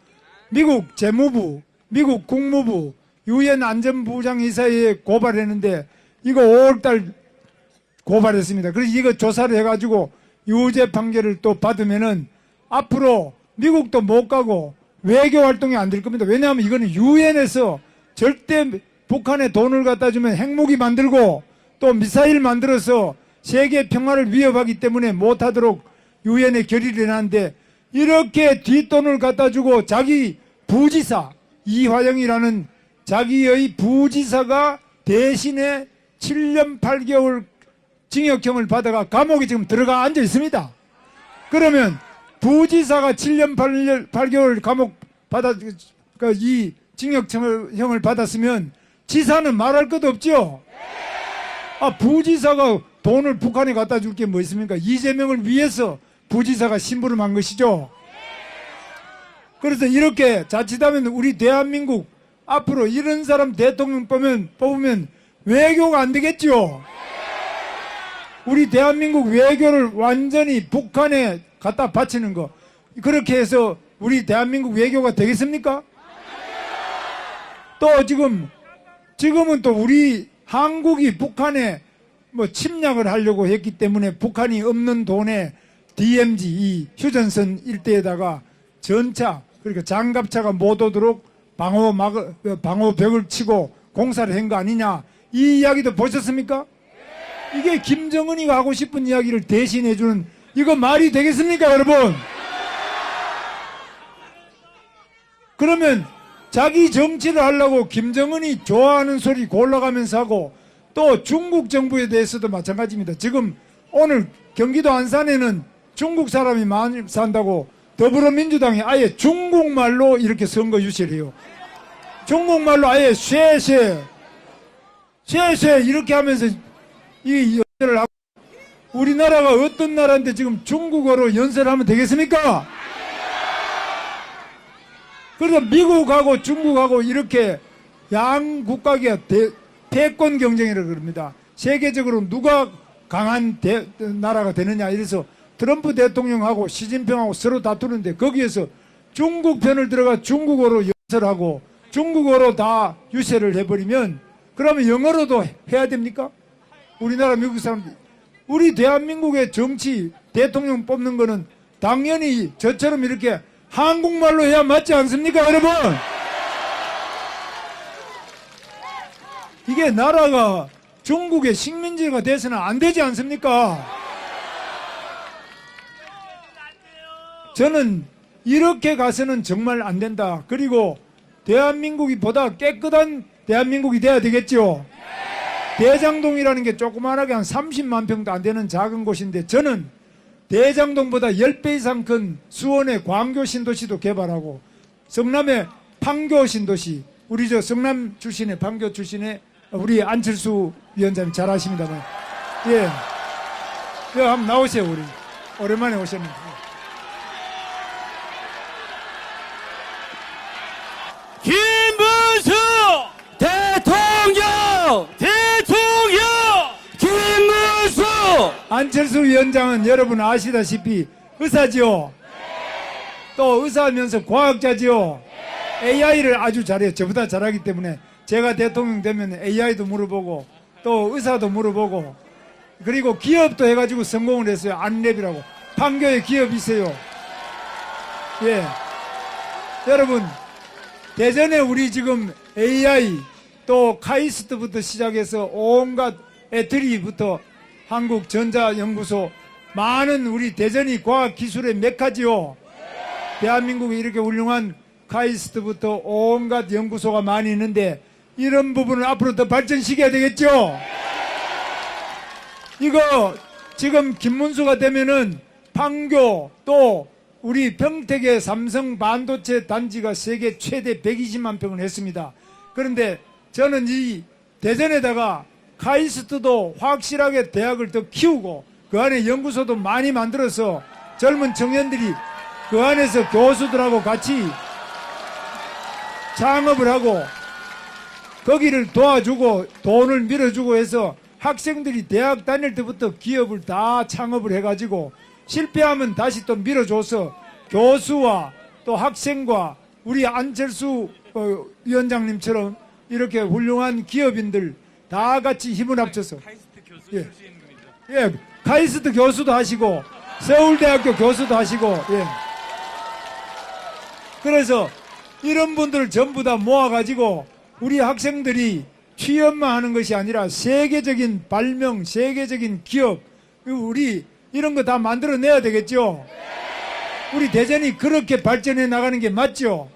Speaker 4: 미국 재무부, 미국 국무부, 유엔 안전부장이사회에 고발했는데 이거 5월달 고발했습니다. 그래서 이거 조사를 해가지고 유죄 판결을 또 받으면은 앞으로 미국도 못 가고 외교 활동이 안 될 겁니다. 왜냐하면 이거는 유엔에서 절대 북한에 돈을 갖다 주면 핵무기 만들고 또 미사일 만들어서 세계 평화를 위협하기 때문에 못하도록 유엔에 결의를 해놨는데 이렇게 뒷돈을 갖다 주고 자기 부지사 이화영이라는 자기의 부지사가 대신에 7년 8개월 징역형을 받아가 감옥에 지금 들어가 앉아 있습니다. 그러면 부지사가 7년 8개월 감옥 이 징역형을 받았으면 지사는 말할 것도 없죠. 부지사가 돈을 북한에 갖다 줄 게 뭐 있습니까? 이재명을 위해서 부지사가 심부름한 것이죠. 그래서 이렇게 자칫하면 우리 대한민국 앞으로 이런 사람 대통령 뽑으면 외교가 안 되겠죠. 우리 대한민국 외교를 완전히 북한에 갖다 바치는 거, 그렇게 해서 우리 대한민국 외교가 되겠습니까? 또 지금은 또 우리 한국이 북한에 뭐 침략을 하려고 했기 때문에 북한이 없는 돈에 DMZ 이 휴전선 일대에다가 전차, 그러니까 장갑차가 못 오도록 방호벽을 치고 공사를 한 거 아니냐, 이 이야기도 보셨습니까? 이게 김정은이 하고 싶은 이야기를 대신해주는, 이거 말이 되겠습니까, 여러분? 그러면 자기 정치를 하려고 김정은이 좋아하는 소리 골라가면서 하고, 또 중국 정부에 대해서도 마찬가지입니다. 지금 오늘 경기도 안산에는 중국 사람이 많이 산다고 더불어민주당이 아예 중국말로 이렇게 선거 유세를 해요. 중국말로 아예 쉐쉐 이렇게 하면서 이 연설을 하고, 우리나라가 어떤 나라인데 지금 중국어로 연설하면 되겠습니까? 그래서 미국하고 중국하고 이렇게 양국가가 패권 경쟁이라고 그럽니다. 세계적으로 누가 강한 나라가 되느냐, 이래서 트럼프 대통령하고 시진핑하고 서로 다투는데 거기에서 중국 편을 들어가 중국어로 연설하고 중국어로 다 유세를 해버리면, 그러면 영어로도 해야 됩니까? 우리나라 미국 사람들, 우리 대한민국의 정치 대통령 뽑는 거는 당연히 저처럼 이렇게 한국말로 해야 맞지 않습니까, 여러분? 이게 나라가 중국의 식민지가 돼서는 안 되지 않습니까? 저는 이렇게 가서는 정말 안 된다. 그리고 대한민국이 보다 깨끗한 대한민국이 돼야 되겠죠. 대장동이라는 게 조그만하게 한 30만 평도 안 되는 작은 곳인데, 저는 대장동보다 10배 이상 큰 수원의 광교 신도시도 개발하고, 성남의 판교 신도시, 우리 저 성남 출신의 판교 출신의 우리 안철수 위원장님 잘 아십니다만, 예, 한번 나오세요. 우리 오랜만에 오셨는데.
Speaker 8: 김문수 대통령 김문수
Speaker 4: 안철수 위원장은 여러분 아시다시피 의사지요. 또 의사하면서 과학자지요. AI를 아주 잘해요. 저보다 잘하기 때문에 제가 대통령 되면 AI도 물어보고 또 의사도 물어보고, 그리고 기업도 해가지고 성공을 했어요. 안랩이라고 판교에 기업이 있어요. 예, 여러분 대전에 우리 지금 AI 또 카이스트부터 시작해서 온갖 애트리부터 한국전자연구소, 많은 우리 대전이 과학기술의 메카지요. 대한민국이 이렇게 훌륭한
Speaker 1: 카이스트부터 온갖 연구소가 많이 있는데 이런 부분을 앞으로 더 발전시켜야 되겠죠. 이거 지금 김문수가 되면은 판교 또 우리 평택의 삼성 반도체 단지가 세계 최대 120만 평을 했습니다. 그런데 저는 이 대전에다가 카이스트도 확실하게 대학을 더 키우고 그 안에 연구소도 많이 만들어서 젊은 청년들이 그 안에서 교수들하고 같이 창업을 하고 거기를 도와주고 돈을 밀어주고 해서 학생들이 대학 다닐 때부터 기업을 다 창업을 해가지고 실패하면 다시 또 밀어줘서 교수와 또 학생과 우리 안철수 위원장님처럼 이렇게 훌륭한 기업인들 다 같이 힘을 합쳐서 예, 카이스트 교수도 하시고 서울대학교 교수도 하시고 예. 그래서 이런 분들 전부 다 모아가지고 우리 학생들이 취업만 하는 것이 아니라 세계적인 발명, 세계적인 기업, 우리 이런 거 다 만들어내야 되겠죠. 우리 대전이 그렇게 발전해 나가는 게 맞죠.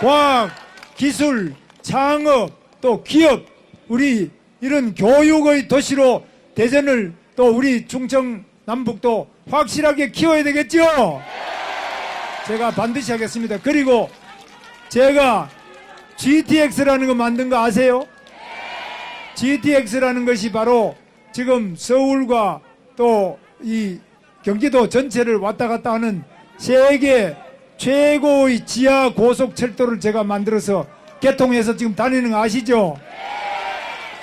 Speaker 1: 과학, 기술, 창업, 또 기업, 우리 이런 교육의 도시로 대전을 또 우리 충청 남북도 확실하게 키워야 되겠죠. 제가 반드시 하겠습니다. 그리고 제가 GTX라는 거 만든 거 아세요? GTX라는 것이 바로 지금 서울과 또 이 경기도 전체를 왔다 갔다 하는 세계 최고의 지하 고속철도를 제가 만들어서 개통해서 지금 다니는 거 아시죠?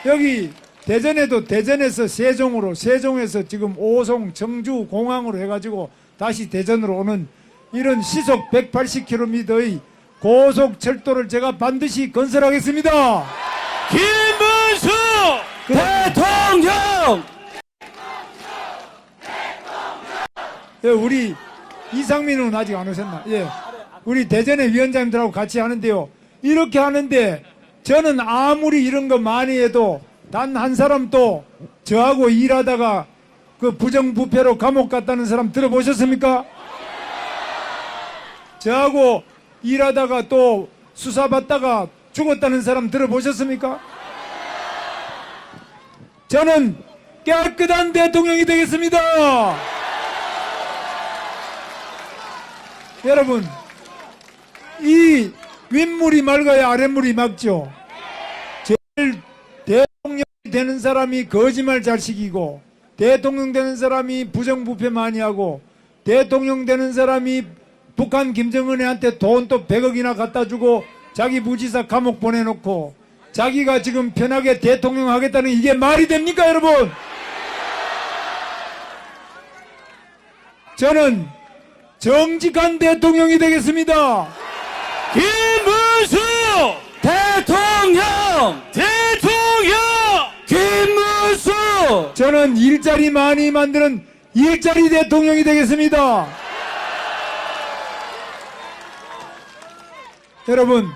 Speaker 1: 여기 대전에도 대전에서 세종으로, 세종에서 지금 오송, 청주, 공항으로 해가지고 다시 대전으로 오는 이런 시속 180km의 고속철도를 제가 반드시 건설하겠습니다.
Speaker 8: 김문수 대통령!
Speaker 1: 예, 우리 이상민은 아직 안 오셨나? 예. 우리 대전의 위원장님들하고 같이 하는데요. 이렇게 하는데 저는 아무리 이런 거 많이 해도 단 한 사람도 저하고 일하다가 그 부정부패로 감옥 갔다는 사람 들어보셨습니까? 저하고 일하다가 또 수사받다가 죽었다는 사람 들어보셨습니까? 저는 깨끗한 대통령이 되겠습니다. 여러분, 이 윗물이 맑아야 아랫물이 맑죠. 제일 대통령이 되는 사람이 거짓말 잘 시키고, 대통령 되는 사람이 부정부패 많이 하고, 대통령 되는 사람이 북한 김정은한테 돈 또 100억이나 갖다 주고 자기 무지사 감옥 보내놓고 자기가 지금 편하게 대통령 하겠다는 이게 말이 됩니까, 여러분? 저는 정직한 대통령이 되겠습니다.
Speaker 8: 김문수 대통령! 김문수!
Speaker 1: 저는 일자리 많이 만드는 일자리 대통령이 되겠습니다. 여러분,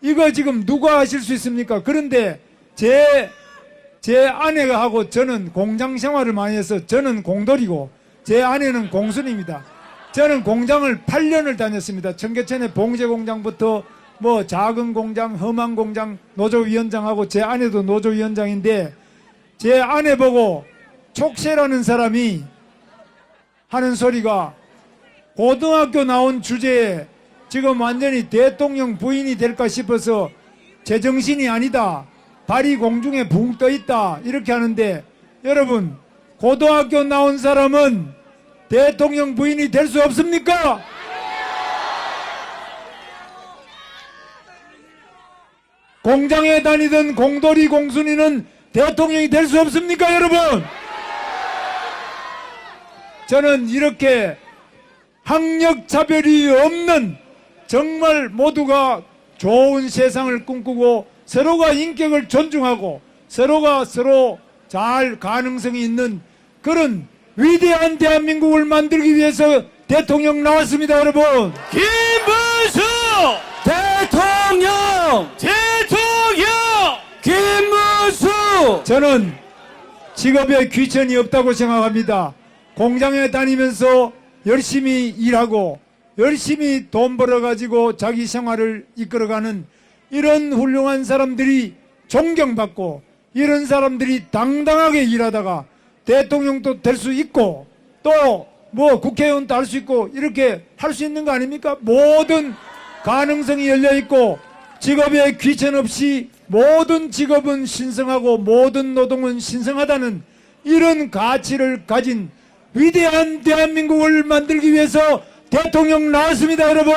Speaker 1: 이거 지금 누가 하실 수 있습니까? 그런데 제 아내가 하고 저는 공장 생활을 많이 해서 저는 공돌이고 제 아내는 공순입니다. 저는 공장을 8년을 다녔습니다. 청계천의 봉제 공장부터 뭐 작은 공장, 험한 공장 노조위원장하고 제 아내도 노조위원장인데 제 아내 보고 촉새라는 사람이 하는 소리가 고등학교 나온 주제에 지금 완전히 대통령 부인이 될까 싶어서 제정신이 아니다. 발이 공중에 붕 떠 있다. 이렇게 하는데 여러분, 고등학교 나온 사람은 대통령 부인이 될 수 없습니까? 공장에 다니던 공돌이 공순이는 대통령이 될 수 없습니까, 여러분? 저는 이렇게 학력 차별이 없는 정말 모두가 좋은 세상을 꿈꾸고 서로가 인격을 존중하고 서로가 서로 잘 가능성이 있는 그런 위대한 대한민국을 만들기 위해서 대통령 나왔습니다, 여러분.
Speaker 8: 김문수 대통령! 김문수!
Speaker 1: 저는 직업에 귀천이 없다고 생각합니다. 공장에 다니면서 열심히 일하고 열심히 돈 벌어가지고 자기 생활을 이끌어가는 이런 훌륭한 사람들이 존경받고 이런 사람들이 당당하게 일하다가 대통령도 될 수 있고 또 뭐 국회의원도 할 수 있고 이렇게 할 수 있는 거 아닙니까? 모든 가능성이 열려있고 직업에 귀천 없이 모든 직업은 신성하고 모든 노동은 신성하다는 이런 가치를 가진 위대한 대한민국을 만들기 위해서 대통령 나왔습니다, 여러분.